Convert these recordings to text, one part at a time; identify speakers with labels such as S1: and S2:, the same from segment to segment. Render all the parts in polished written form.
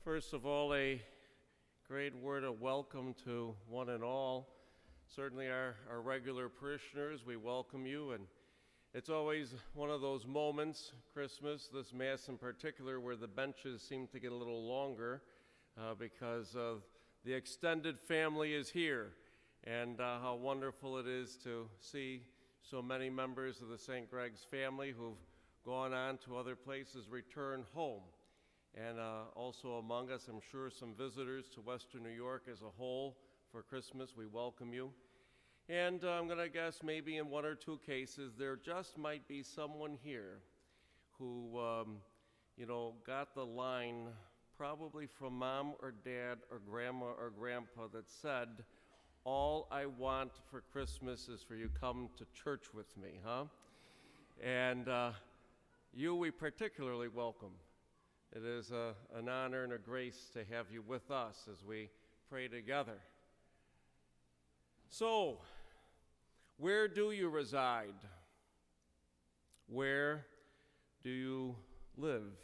S1: First of all, a great word of welcome to one and all. Certainly our regular parishioners, we welcome you, and it's always one of those moments, Christmas, this Mass in particular, where the benches seem to get a little longer because the extended family is here, and how wonderful it is to see so many members of the St. Greg's family who've gone on to other places return home. And also among us, I'm sure, some visitors to Western New York as a whole for Christmas. We welcome you. And I'm going to guess maybe in one or two cases, there just might be someone here who, got the line probably from mom or dad or grandma or grandpa that said, "All I want for Christmas is for you to come to church with me," huh? And you we particularly welcome. It is an honor and a grace to have you with us as we pray together. So, where do you reside? Where do you live?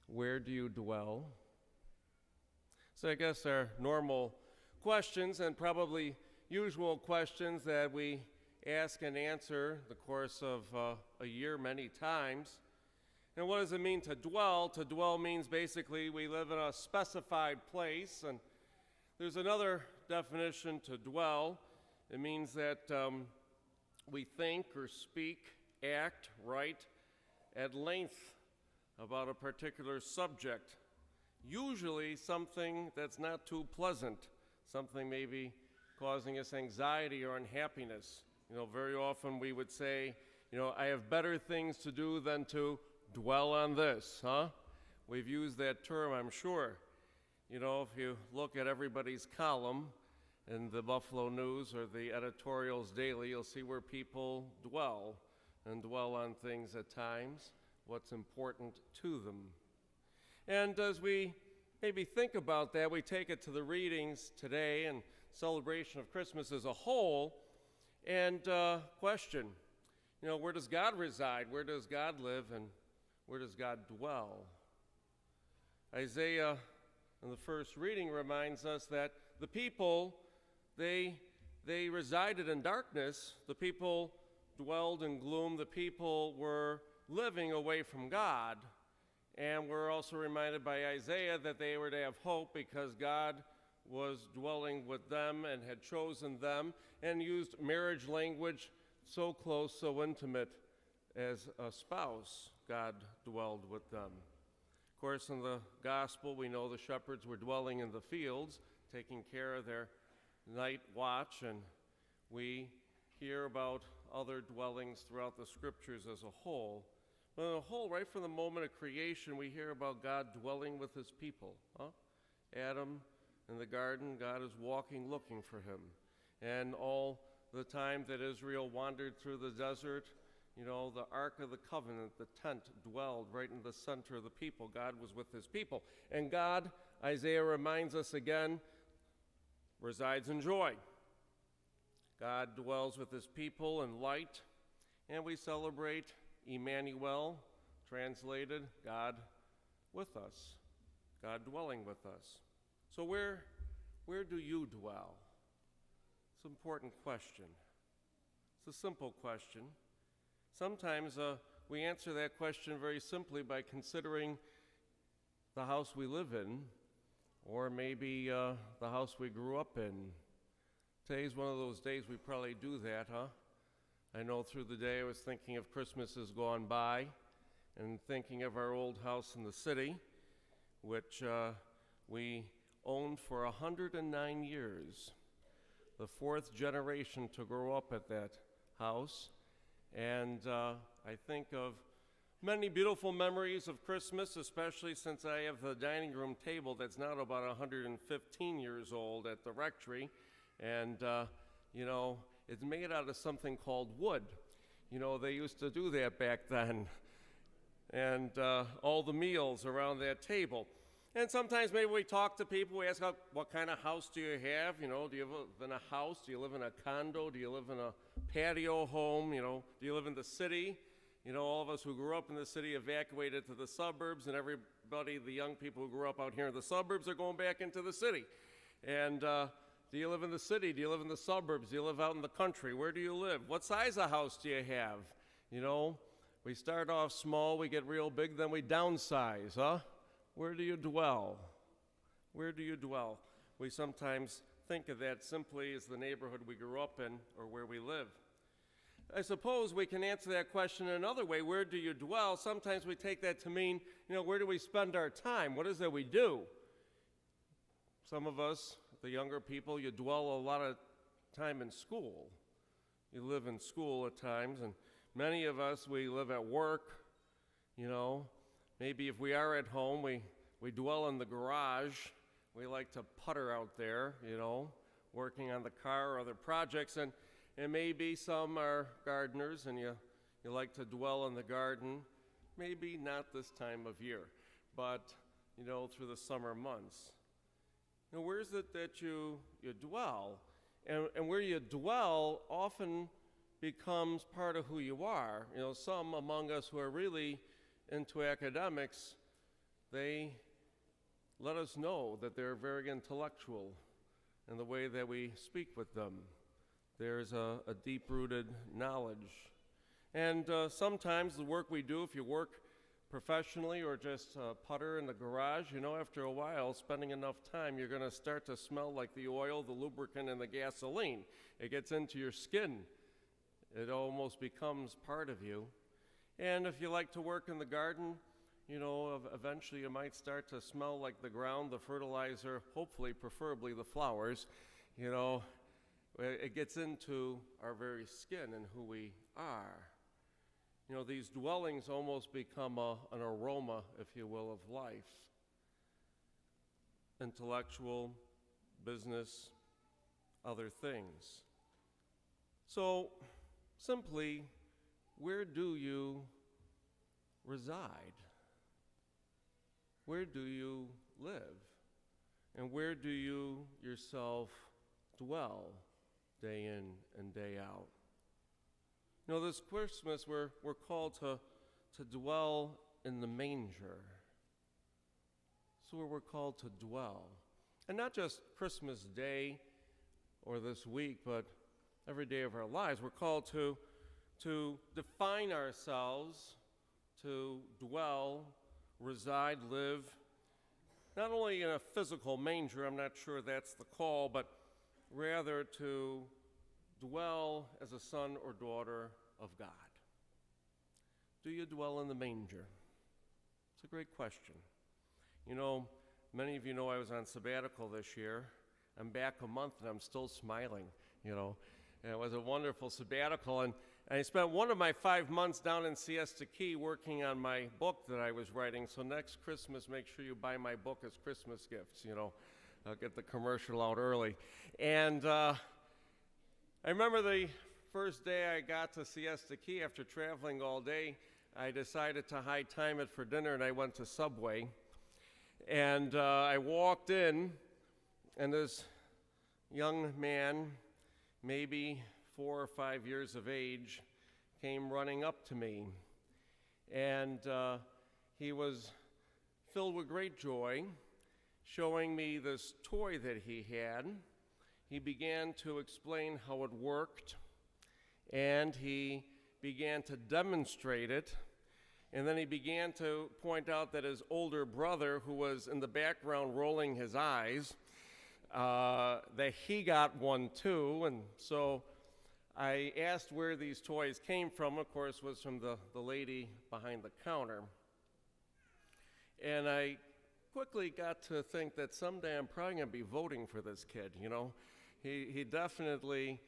S1: Where do you dwell? So I guess our normal questions and probably usual questions that we ask and answer the course of a year many times. And what does it mean to dwell? To dwell means basically we live in a specified place. And there's another definition to dwell. It means that we think or speak, act, write at length about a particular subject. Usually something that's not too pleasant, something maybe causing us anxiety or unhappiness. Very often we would say, I have better things to do than to dwell on this, huh? We've used that term, I'm sure. If you look at everybody's column in the Buffalo News or the editorials daily, you'll see where people dwell on things at times, what's important to them. And as we maybe think about that, we take it to the readings today and celebration of Christmas as a whole, and question, where does God reside? Where does God live? And where does God dwell? Isaiah, in the first reading, reminds us that the people, they resided in darkness. The people dwelled in gloom. The people were living away from God. And we're also reminded by Isaiah that they were to have hope because God was dwelling with them and had chosen them and used marriage language so close, so intimate as a spouse. God dwelled with them. Of course, in the gospel, we know the shepherds were dwelling in the fields, taking care of their night watch, and we hear about other dwellings throughout the scriptures as a whole. But as a whole, right from the moment of creation, we hear about God dwelling with his people. Adam in the garden, God is walking, looking for him. And all the time that Israel wandered through the desert, the Ark of the Covenant, the tent, dwelled right in the center of the people. God was with his people. And God, Isaiah reminds us again, resides in joy. God dwells with his people in light. And we celebrate Emmanuel, translated, God with us, God dwelling with us. So where do you dwell? It's an important question. It's a simple question. Sometimes we answer that question very simply by considering the house we live in, or maybe the house we grew up in. Today's one of those days we probably do that, huh? I know through the day I was thinking of Christmases gone by and thinking of our old house in the city, which we owned for 109 years. The fourth generation to grow up at that house. And I think of many beautiful memories of Christmas, especially since I have the dining room table that's now about 115 years old at the rectory. And, it's made out of something called wood. They used to do that back then. And all the meals around that table. And sometimes maybe we talk to people, we ask, what kind of house do you have? Do you live in a house? Do you live in a condo? Do you live in a patio home? Do you live in the city? You know, all of us who grew up in the city evacuated to the suburbs, and everybody, the young people who grew up out here in the suburbs, are going back into the city. And do you live in the city? Do you live in the suburbs? Do you live out in the country? Where do you live? What size of house do you have? You know, we start off small, we get real big, then we downsize, huh? Where do you dwell? Where do you dwell? We sometimes think of that simply as the neighborhood we grew up in or where we live. I suppose we can answer that question in another way. Where do you dwell? Sometimes we take that to mean, you know, where do we spend our time? What is it we do? Some of us, the younger people, you dwell a lot of time in school. You live in school at times, and many of us, we live at work, you know. Maybe if we are at home, we dwell in the garage. We like to putter out there, you know, working on the car or other projects, and maybe some are gardeners, and you like to dwell in the garden. Maybe not this time of year, but, you know, through the summer months. Now, where is it that you dwell? And where you dwell often becomes part of who you are. You know, some among us who are really into academics, they let us know that they're very intellectual in the way that we speak with them. There's a deep-rooted knowledge. And sometimes the work we do, if you work professionally or just putter in the garage, you know, after a while, spending enough time, you're going to start to smell like the oil, the lubricant, and the gasoline. It gets into your skin. It almost becomes part of you. And if you like to work in the garden, you know, eventually you might start to smell like the ground, the fertilizer, hopefully, preferably the flowers. You know, it gets into our very skin and who we are. You know, these dwellings almost become an aroma, if you will, of life. Intellectual, business, other things. So, simply, where do you reside? Where do you live? And where do you yourself dwell day in and day out? You know, this Christmas we're called to dwell in the manger. That's where we're called to dwell. And not just Christmas Day or this week, but every day of our lives. We're called to define ourselves, to dwell, reside, live, not only in a physical manger, I'm not sure that's the call, but rather to dwell as a son or daughter of God. Do you dwell in the manger? It's a great question. You know, many of you know I was on sabbatical this year. I'm back a month and I'm still smiling, you know. And it was a wonderful sabbatical, and I spent one of my 5 months down in Siesta Key working on my book that I was writing. So next Christmas, make sure you buy my book as Christmas gifts, you know. I'll get the commercial out early. And I remember the first day I got to Siesta Key after traveling all day, I decided to high time it for dinner, and I went to Subway. And I walked in, and this young man, maybe 4 or 5 years of age, came running up to me. And he was filled with great joy, showing me this toy that he had. He began to explain how it worked, and he began to demonstrate it. And then he began to point out that his older brother, who was in the background rolling his eyes, that he got one too. And so I asked where these toys came from. Of course, it was from the lady behind the counter. And I quickly got to think that someday I'm probably going to be voting for this kid, you know. He definitely,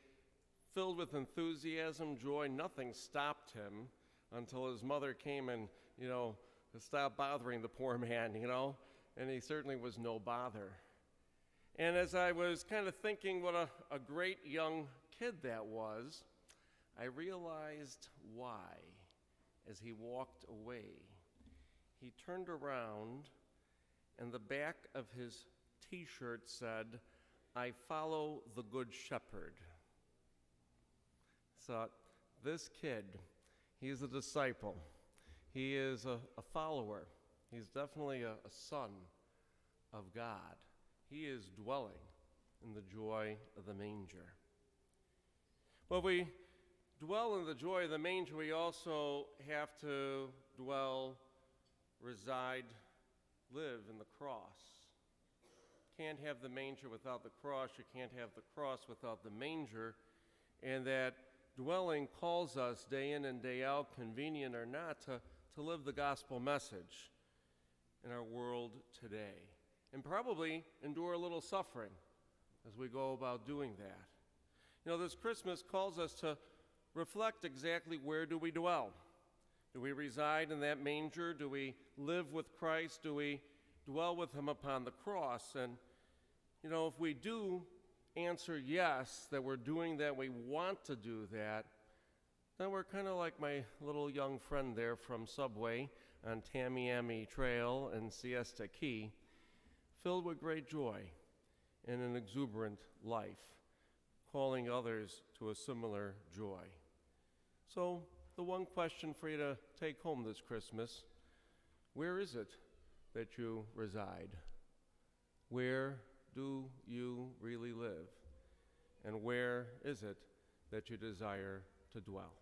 S1: filled with enthusiasm, joy, nothing stopped him until his mother came and, you know, stopped bothering the poor man, you know. And he certainly was no bother. And as I was kind of thinking what a great young kid that was, I realized why as he walked away. He turned around, and the back of his T-shirt said, "I follow the Good Shepherd." So this kid, He is a disciple. He is a follower. He's definitely a son of God. He is dwelling in the joy of the manger. Well, we dwell in the joy of the manger, we also have to dwell, reside, live in the cross. Can't have the manger without the cross. You can't have the cross without the manger. And that dwelling calls us day in and day out, convenient or not, to live the gospel message in our world today. And probably endure a little suffering as we go about doing that. You know, this Christmas calls us to reflect exactly where do we dwell. Do we reside in that manger? Do we live with Christ? Do we dwell with him upon the cross? And, you know, if we do answer yes, that we're doing that, we want to do that, then we're kind of like my little young friend there from Subway on Tamiami Trail and Siesta Key, filled with great joy and an exuberant life, calling others to a similar joy. So the one question for you to take home this Christmas, where is it that you reside? Where do you really live? And where is it that you desire to dwell?